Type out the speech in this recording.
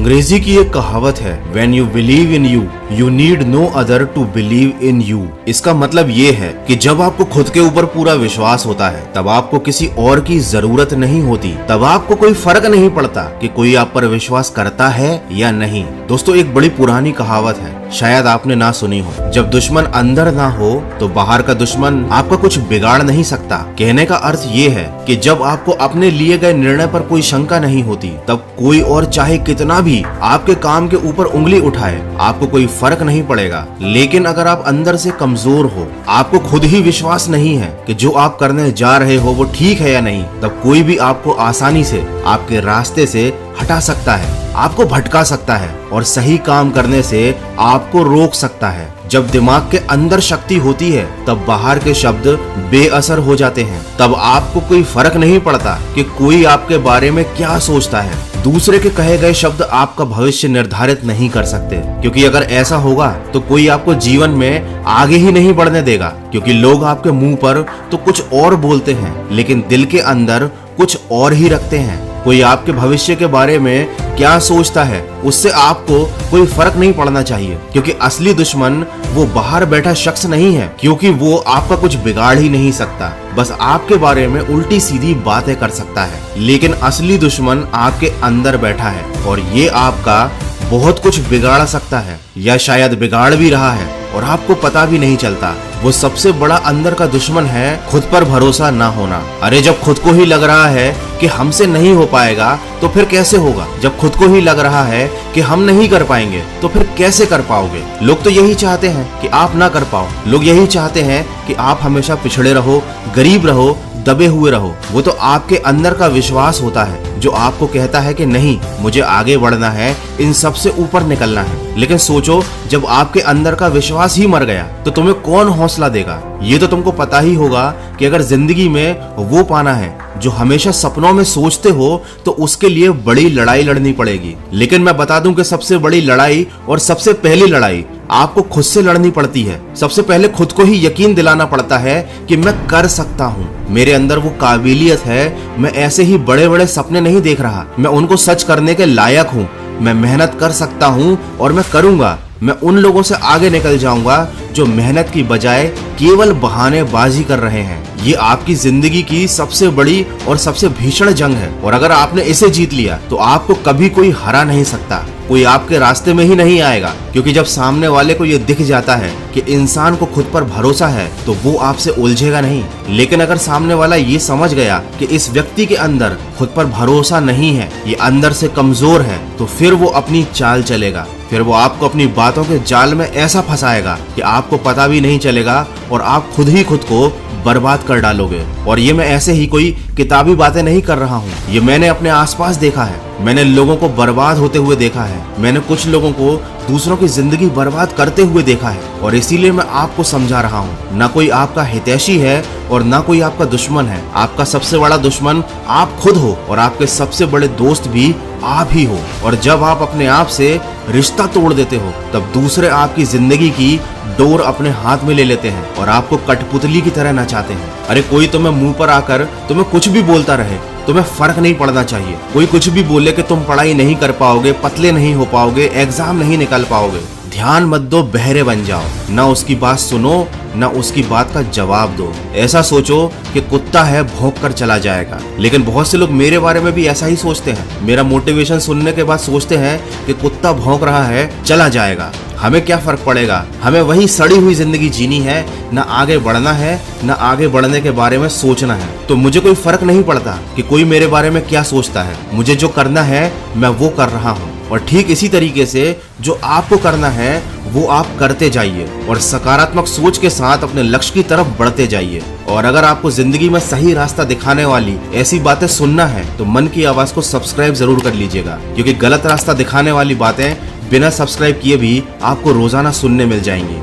अंग्रेजी की एक कहावत है, When you believe in you, you need no other to believe in you। इसका मतलब ये है कि जब आपको खुद के ऊपर पूरा विश्वास होता है तब आपको किसी और की जरूरत नहीं होती, तब आपको कोई फर्क नहीं पड़ता कि कोई आप पर विश्वास करता है या नहीं। दोस्तों, एक बड़ी पुरानी कहावत है, शायद आपने ना सुनी हो, जब दुश्मन अंदर ना हो तो बाहर का दुश्मन आपका कुछ बिगाड़ नहीं सकता। कहने का अर्थ ये है कि जब आपको अपने लिए गए निर्णय पर कोई शंका नहीं होती तब कोई और चाहे कितना भी आपके काम के ऊपर उंगली उठाए आपको कोई फर्क नहीं पड़ेगा। लेकिन अगर आप अंदर से कमजोर हो, आपको खुद ही विश्वास नहीं है कि जो आप करने जा रहे हो वो ठीक है या नहीं, तब कोई भी आपको आसानी से आपके रास्ते से हटा सकता है, आपको भटका सकता है और सही काम करने से आपको रोक सकता है। जब दिमाग के अंदर शक्ति होती है तब बाहर के शब्द बेअसर हो जाते हैं। तब आपको कोई फर्क नहीं पड़ता कि कोई आपके बारे में क्या सोचता है। दूसरे के कहे गए शब्द आपका भविष्य निर्धारित नहीं कर सकते, क्योंकि अगर ऐसा होगा तो कोई आपको जीवन में आगे ही नहीं बढ़ने देगा, क्योंकि लोग आपके मुंह पर तो कुछ और बोलते हैं लेकिन दिल के अंदर कुछ और ही रखते हैं। कोई आपके भविष्य के बारे में क्या सोचता है उससे आपको कोई फर्क नहीं पड़ना चाहिए, क्योंकि असली दुश्मन वो बाहर बैठा शख्स नहीं है, क्योंकि वो आपका कुछ बिगाड़ ही नहीं सकता, बस आपके बारे में उल्टी सीधी बातें कर सकता है। लेकिन असली दुश्मन आपके अंदर बैठा है और ये आपका बहुत कुछ बिगाड़ सकता है या शायद बिगाड़ भी रहा है और आपको पता भी नहीं चलता। वो सबसे बड़ा अंदर का दुश्मन है खुद पर भरोसा ना होना। अरे जब खुद को ही लग रहा है कि हमसे नहीं हो पाएगा तो फिर कैसे होगा? जब खुद को ही लग रहा है कि हम नहीं कर पाएंगे तो फिर कैसे कर पाओगे? लोग तो यही चाहते हैं कि आप ना कर पाओ, लोग यही चाहते हैं कि आप हमेशा पिछड़े रहो, गरीब रहो, दबे हुए रहो। वो तो आपके अंदर का विश्वास होता है जो आपको कहता है कि नहीं, मुझे आगे बढ़ना है, इन सब से ऊपर निकलना है। लेकिन सोचो, जब आपके अंदर का विश्वास ही मर गया तो तुम्हें कौन हौसला देगा? ये तो तुमको पता ही होगा कि अगर जिंदगी में वो पाना है जो हमेशा सपनों में सोचते हो तो उसके लिए बड़ी लड़ाई लड़नी पड़ेगी। लेकिन मैं बता दूं कि सबसे बड़ी लड़ाई और सबसे पहली लड़ाई आपको खुद से लड़नी पड़ती है। सबसे पहले खुद को ही यकीन दिलाना पड़ता है कि मैं कर सकता हूँ, मेरे अंदर वो काबिलियत है, मैं ऐसे ही बड़े बड़े सपने नहीं देख रहा, मैं उनको सच करने के लायक हूँ, मैं मेहनत कर सकता हूँ और मैं करूंगा। मैं उन लोगों से आगे निकल जाऊंगा जो मेहनत की बजाय केवल बहानेबाजी कर रहे हैं। ये आपकी जिंदगी की सबसे बड़ी और सबसे भीषण जंग है और अगर आपने इसे जीत लिया तो आपको कभी कोई हरा नहीं सकता, कोई आपके रास्ते में ही नहीं आएगा, क्योंकि जब सामने वाले को ये दिख जाता है कि इंसान को खुद पर भरोसा है तो वो आपसे उलझेगा नहीं। लेकिन अगर सामने वाला ये समझ गया कि इस व्यक्ति के अंदर खुद पर भरोसा नहीं है, ये अंदर से कमजोर है, तो फिर वो अपनी चाल चलेगा, फिर वो आपको अपनी बातों के जाल में ऐसा फंसाएगा कि आपको पता भी नहीं चलेगा और आप खुद ही खुद को बर्बाद कर डालोगे। और ये मैं ऐसे ही कोई किताबी बातें नहीं कर रहा हूँ, ये मैंने अपने आसपास देखा है। मैंने लोगों को बर्बाद होते हुए देखा है, मैंने कुछ लोगों को दूसरों की जिंदगी बर्बाद करते हुए देखा है और इसीलिए मैं आपको समझा रहा हूँ। ना कोई आपका हितैषी है और ना कोई आपका दुश्मन है, आपका सबसे बड़ा दुश्मन आप खुद हो और आपके सबसे बड़े दोस्त भी आप ही हो। और जब आप अपने आप से रिश्ता तोड़ देते हो तब दूसरे आपकी जिंदगी की डोर अपने हाथ में ले लेते हैं और आपको कठपुतली की तरह नचाते हैं। अरे कोई तुम्हें मुंह पर आकर तुम्हें कुछ भी बोलता रहे, तुम्हें फर्क नहीं पड़ना चाहिए। कोई कुछ भी बोले कि तुम पढ़ाई नहीं कर पाओगे, पतले नहीं हो पाओगे, एग्जाम नहीं निकाल पाओगे, ध्यान मत दो, बहरे बन जाओ, ना उसकी बात सुनो ना उसकी बात का जवाब दो। ऐसा सोचो कि कुत्ता है, भौंक कर चला जाएगा। लेकिन बहुत से लोग मेरे बारे में भी ऐसा ही सोचते हैं, मेरा मोटिवेशन सुनने के बाद सोचते हैं कि कुत्ता भौंक रहा है, चला जाएगा, हमें क्या फर्क पड़ेगा, हमें वही सड़ी हुई जिंदगी जीनी है, ना आगे बढ़ना है, ना आगे बढ़ने के बारे में सोचना है। तो मुझे कोई फर्क नहीं पड़ता कि कोई मेरे बारे में क्या सोचता है, मुझे जो करना है मैं वो कर रहा हूँ। और ठीक इसी तरीके से जो आपको करना है वो आप करते जाइए और सकारात्मक सोच के साथ अपने लक्ष्य की तरफ बढ़ते जाइए। और अगर आपको जिंदगी में सही रास्ता दिखाने वाली ऐसी बातें सुनना है तो मन की आवाज को सब्सक्राइब जरूर कर लीजिएगा, क्योंकि गलत रास्ता दिखाने वाली बातें बिना सब्सक्राइब किए भी आपको रोजाना सुनने मिल जाएंगी।